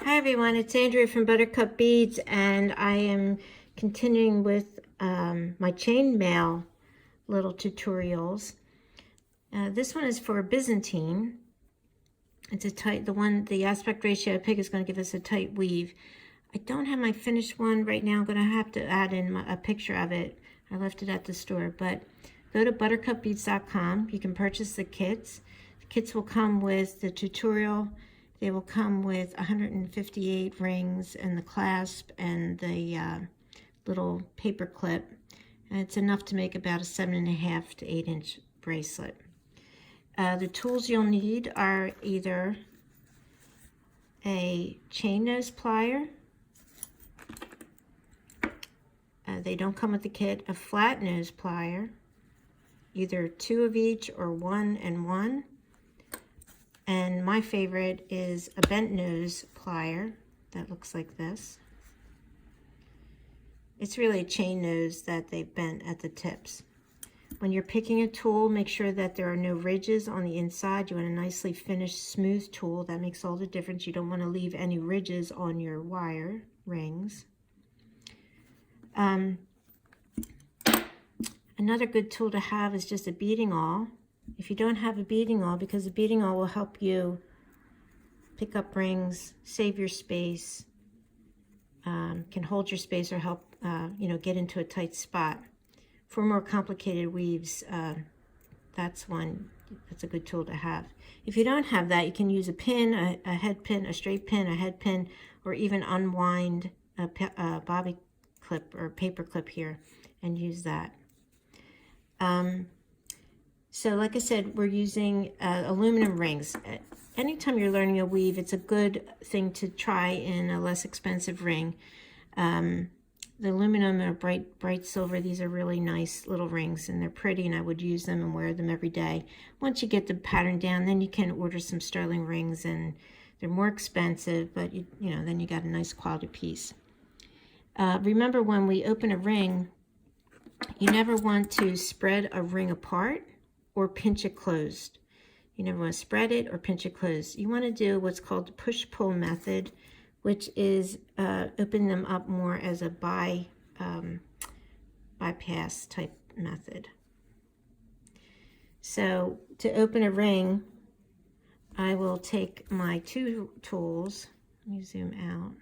Hi everyone, it's Andrea from Buttercup Beads, and I am continuing with my chainmail little tutorials. This one is for Byzantine. It's a tight, the aspect ratio I pick is going to give us a tight weave. I don't have my finished one right now. I'm going to have to add in a picture of it. I left it at the store, but go to buttercupbeads.com. You can purchase the kits. The kits will come with the tutorial. They will come with 158 rings and the clasp and the little paper clip. And it's enough to make about a 7.5 to 8 inch bracelet. The tools you'll need are either a chain nose plier. They don't come with the kit. A flat nose plier, either 2 of each or 1 and 1. And my favorite is a bent nose plier that looks like this. It's really a chain nose that they've bent at the tips. When you're picking a tool, make sure that there are no ridges on the inside. You want a nicely finished, smooth tool. That makes all the difference. You don't want to leave any ridges on your wire rings. Another good tool to have is just a beading awl. If you don't have a beading awl, because the beading awl will help you pick up rings, save your space, can hold your space or help get into a tight spot. For more complicated weaves, that's a good tool to have. If you don't have that, you can use a pin, a head pin, a straight pin, a head pin, or even unwind a bobby clip or paper clip here and use that. So like I said, we're using aluminum rings. Anytime you're learning a weave, it's a good thing to try in a less expensive ring. The aluminum or bright silver, these are really nice little rings, and they're pretty, and I would use them and wear them every day. Once you get the pattern down, then you can order some sterling rings, and they're more expensive, but then you got a nice quality piece. Remember, when we open a ring, you never want to spread a ring apart or pinch it closed. You never want to spread it or pinch it closed. You want to do what's called the push-pull method, which is open them up more as a bypass type method. So to open a ring, I will take my 2 tools. Let me zoom out.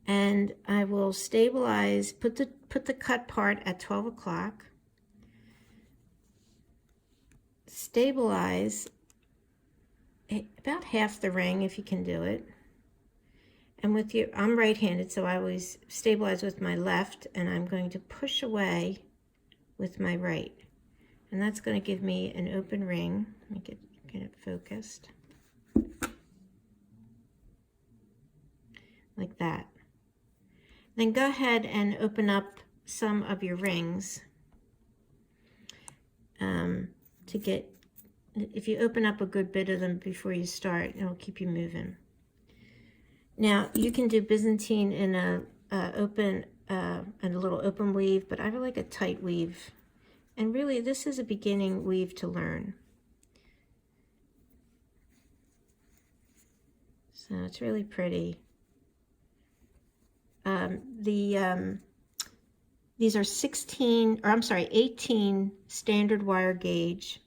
And I will stabilize, put the cut part at 12 o'clock. Stabilize about half the ring if you can do it. And with your, I'm right-handed, so I always stabilize with my left, and I'm going to push away with my right. And that's going to give me an open ring. Let me get it focused. Like that. Then go ahead and open up some of your rings. If you open up a good bit of them before you start, it'll keep you moving. Now, you can do Byzantine in a little open weave, but I really like a tight weave. And really, this is a beginning weave to learn. So it's really pretty. These are 18 standard wire gauge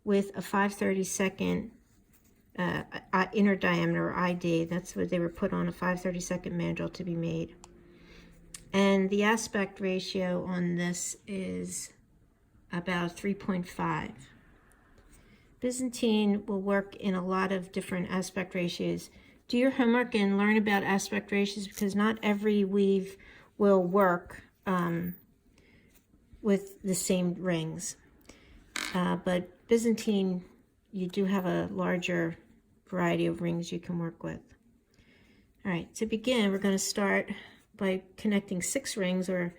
with a 5/32 inner diameter, or ID. That's what they were put on, a 5/32 mandrel to be made. And the aspect ratio on this is about 3.5. Byzantine will work in a lot of different aspect ratios. Do your homework and learn about aspect ratios, because not every weave will work with the same rings. But Byzantine, you do have a larger variety of rings you can work with. All right, to begin, we're going to start by connecting 6 rings, or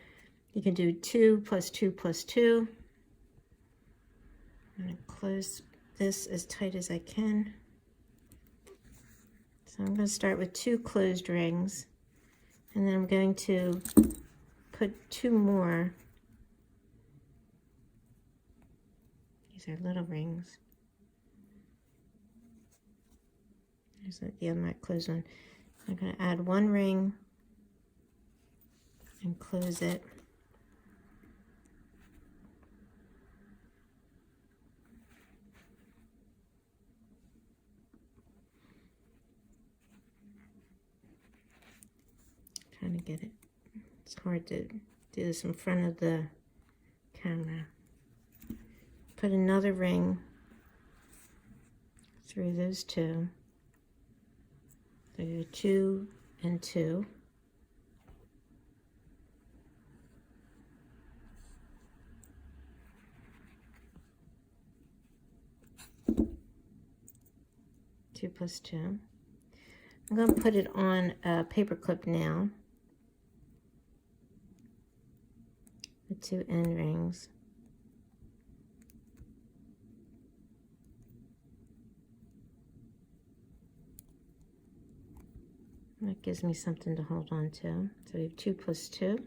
you can do 2 plus 2 plus 2. I'm going to close this as tight as I can. So I'm going to start with 2 closed rings, and then I'm going to put 2 more. These are little rings. There's the other closed one. I'm going to add one ring and close it. Trying to get it. It's hard to do this in front of the camera. Put another ring through those two. So you do 2 and 2. Two plus 2. I'm going to put it on a paper clip now. The 2 end rings. That gives me something to hold on to. So we have 2 plus 2.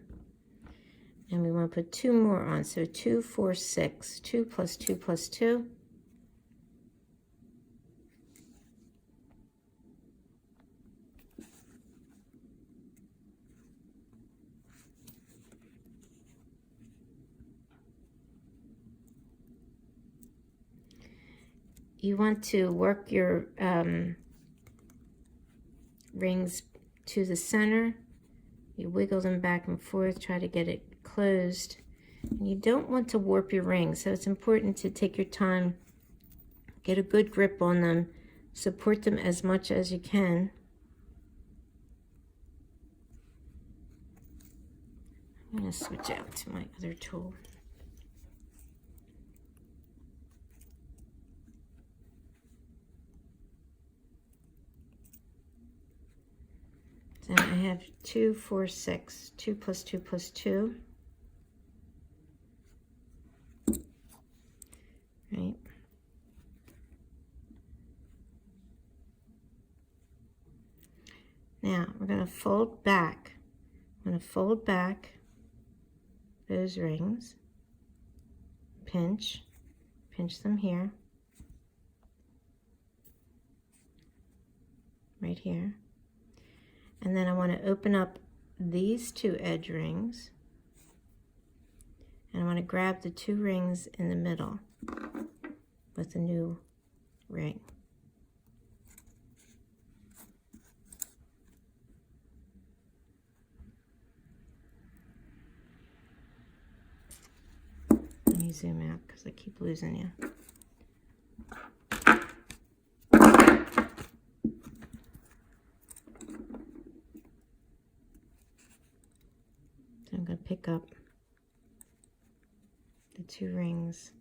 And we want to put 2 more on. So 2, 4, 6. 2 plus 2 plus 2. You want to work your rings to the center. You wiggle them back and forth, try to get it closed. And you don't want to warp your rings, so it's important to take your time, get a good grip on them, support them as much as you can. I'm going to switch out to my other tool. So I have 2, 4, 6. 2 plus 2 plus 2. Right. Now we're going to fold back. I'm going to fold back those rings. Pinch them here. Right here. And then I want to open up these 2 edge rings. And I want to grab the 2 rings in the middle with the new ring. Let me zoom out because I keep losing you. I'm going to pick up the 2 rings.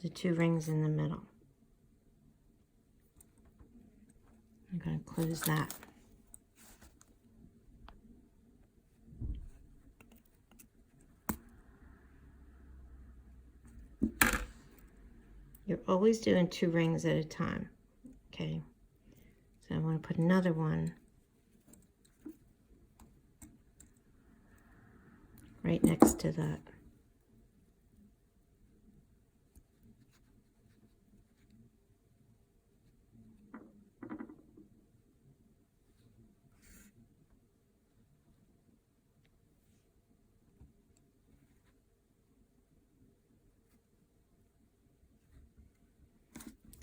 The 2 rings in the middle. I'm going to close that. You're always doing 2 rings at a time, okay? So I want to put another one right next to that.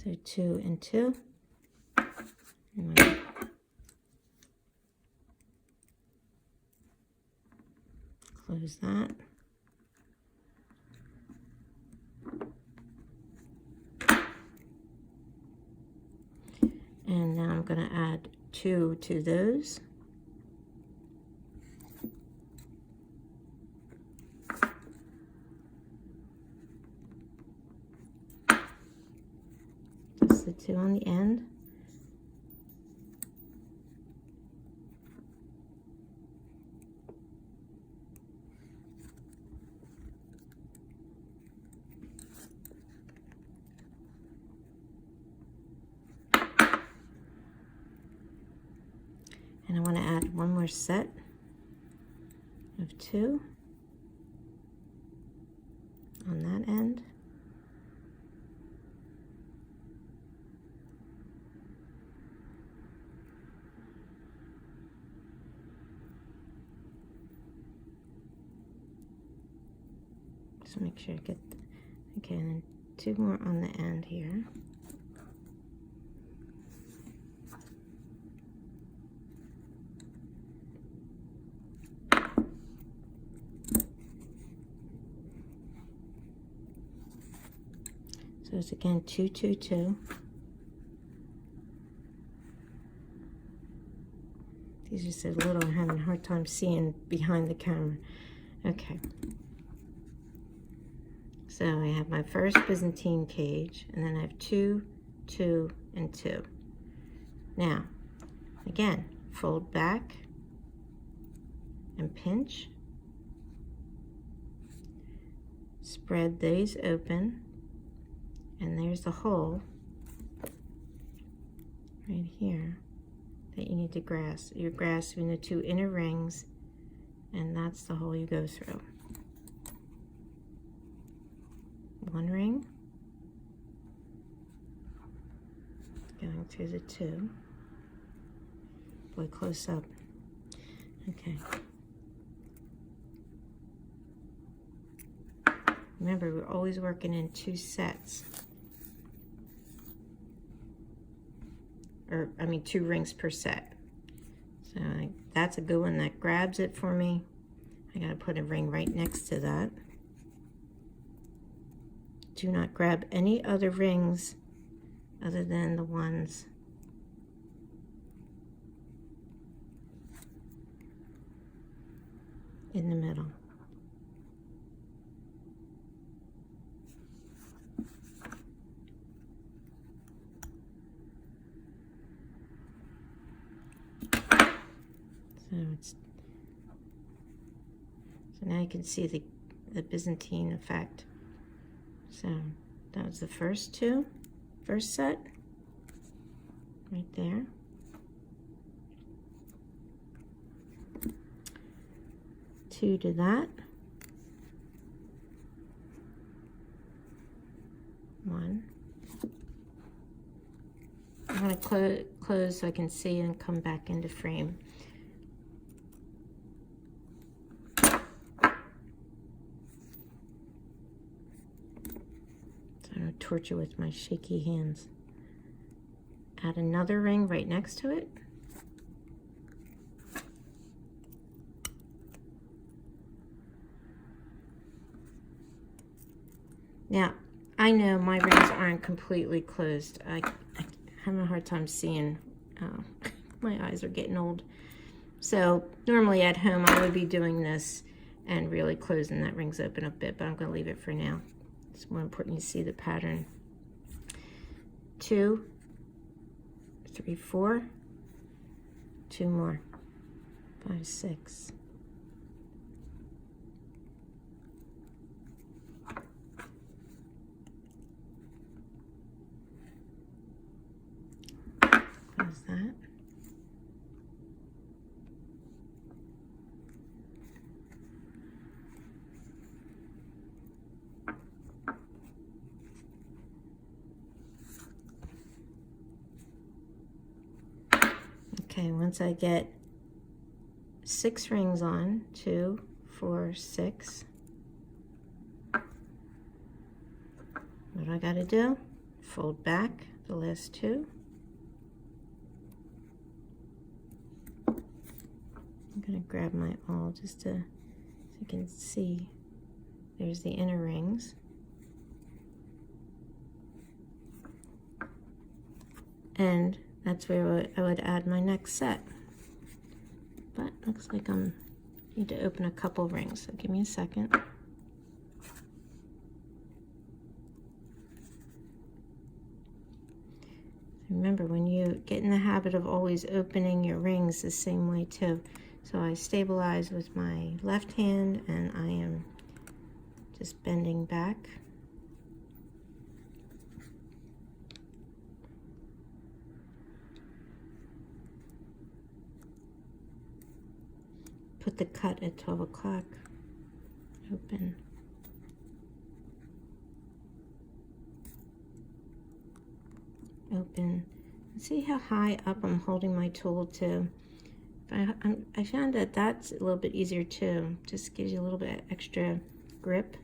So 2 and 2. Close that. And now I'm going to add 2 to those. Just the 2 on the end. And I want to add one more set of 2. that end. Just make sure I get, okay, and then 2 more on the end here. So it's again 2, 2, 2. These are so little, I'm having a hard time seeing behind the camera. Okay. So I have my first Byzantine cage, and then I have 2, 2, and 2. Now, again, fold back and pinch. Spread these open, and there's the hole right here that you need to grasp. You're grasping the 2 inner rings, and that's the hole you go through. 1 ring, going through the 2. Boy, close up. Okay. Remember, we're always working in 2 sets. Or, I mean, 2 rings per set. So that's a good one that grabs it for me. I gotta put a ring right next to that. Do not grab any other rings other than the ones in the middle. So now you can see the Byzantine effect. So that was the first set, right there. Two to that. 1. I'm going to close so I can see and come back into frame. I don't torture with my shaky hands. Add another ring right next to it. Now, I know my rings aren't completely closed. I have a hard time seeing. My eyes are getting old. So normally at home I would be doing this and really closing that rings open a bit, but I'm going to leave it for now. It's more important you see the pattern. 2, 3, 4, 2 more, 5, 6. Close that. Okay, once I get 6 rings on, 2, 4, 6, what do I got to do? Fold back the last 2. I'm going to grab my awl just to, so you can see there's the inner rings. And that's where I would add my next set. But looks like I need to open a couple rings, so give me a second. Remember, when you get in the habit of always opening your rings the same way too. So I stabilize with my left hand and I am just bending back. Put the cut at 12 o'clock. Open. open. See how high up I'm holding my tool too. I found that that's a little bit easier too. Just gives you a little bit extra grip.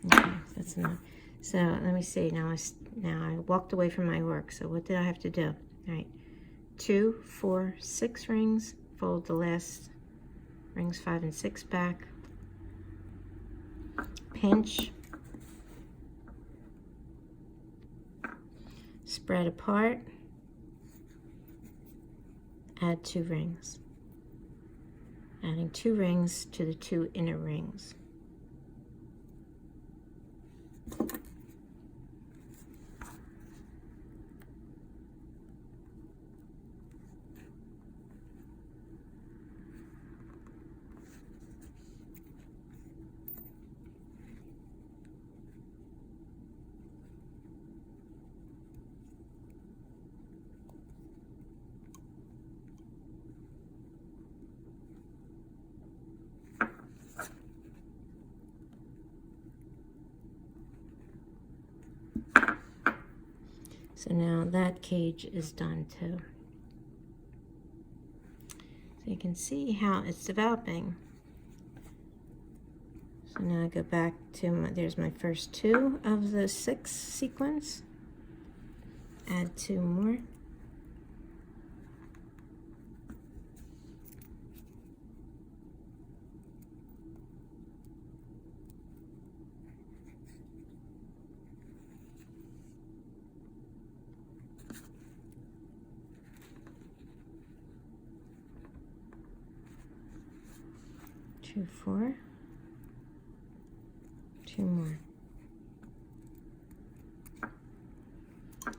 Okay, that's enough. So let me see. Now I walked away from my work. So what did I have to do? All right, 2, 4, 6 rings. Fold the last rings 5 and 6 back. Pinch. Spread apart. Add 2 rings. Adding 2 rings to the 2 inner rings. So now that cage is done too. So you can see how it's developing. So now I go back to there's my first 2 of the 6 sequence. Add 2 more. Two, 4, 2 more.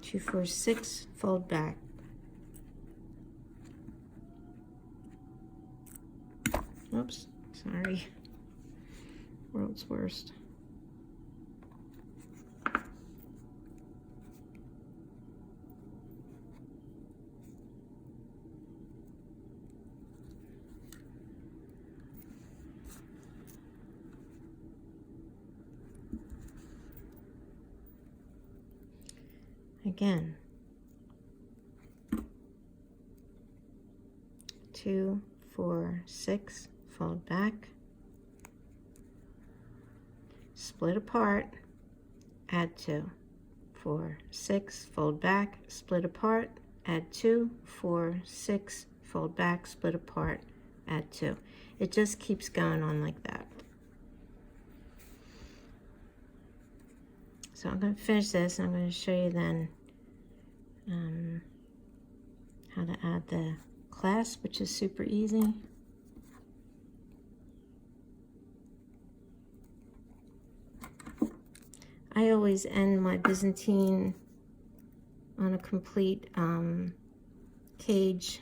2, 4, 6, fold back. Oops, sorry. World's worst. Again, 2, 4, 6, fold back, split apart, add 2, 4, 6, fold back, split apart, add 2, 4, 6, fold back, split apart, add 2. It just keeps going on like that. So I'm going to finish this, and I'm going to show you then how to add the clasp, which is super easy. I always end my Byzantine on a complete cage,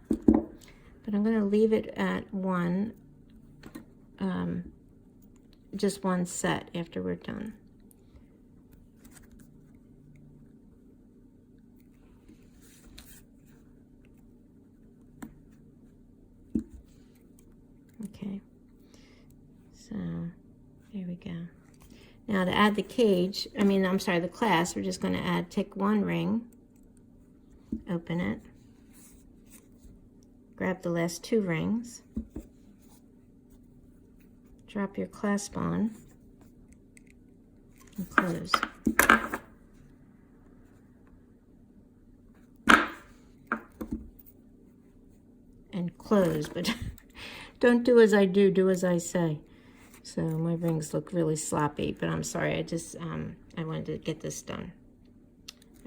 but I'm going to leave it at 1, just 1 set after we're done. Okay, so here we go. Now to add the cage, the clasp, we're just going to take 1 ring, open it, grab the last 2 rings, drop your clasp on, and close. And close, but don't do as I do, do as I say. So my rings look really sloppy, but I'm sorry, I wanted to get this done.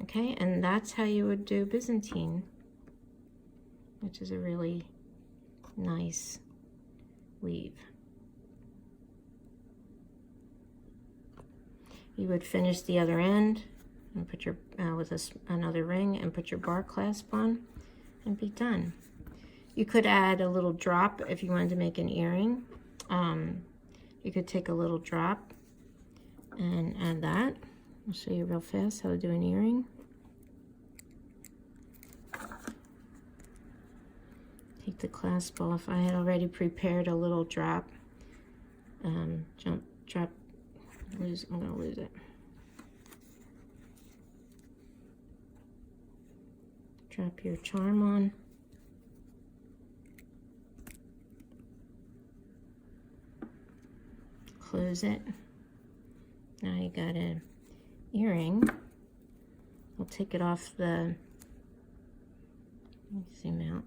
Okay, and that's how you would do Byzantine, which is a really nice weave. You would finish the other end and put your with another ring and put your bar clasp on and be done. You could add a little drop if you wanted to make an earring. You could take a little drop and add that. I'll show you real fast how to do an earring. Take the clasp off. I had already prepared a little drop. I'm gonna lose it. Drop your charm on. Close it. Now you got an earring. I'll take it off the, let me zoom out.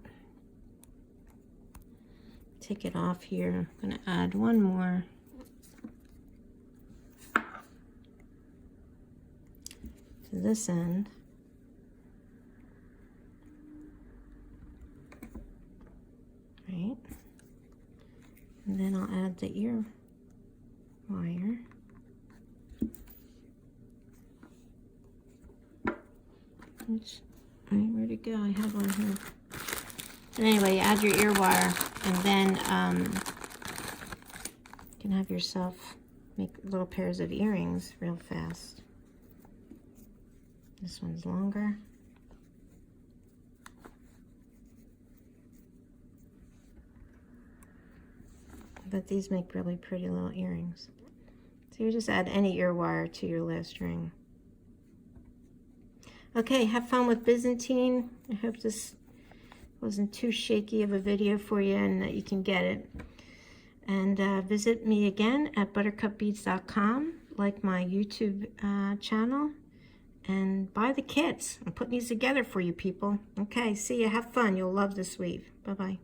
Take it off here. I'm gonna add one more. To this end. Right. And then I'll add the ear wire. Oops. Where'd it go? I had one here. But anyway, add your ear wire, and then you can have yourself make little pairs of earrings real fast. This one's longer. But these make really pretty little earrings. So you just add any ear wire to your last ring. Okay, have fun with Byzantine. I hope this wasn't too shaky of a video for you and that you can get it. And visit me again at buttercupbeads.com, like my YouTube channel, and buy the kits. I'm putting these together for you people. Okay, see you. Have fun. You'll love this weave. Bye-bye.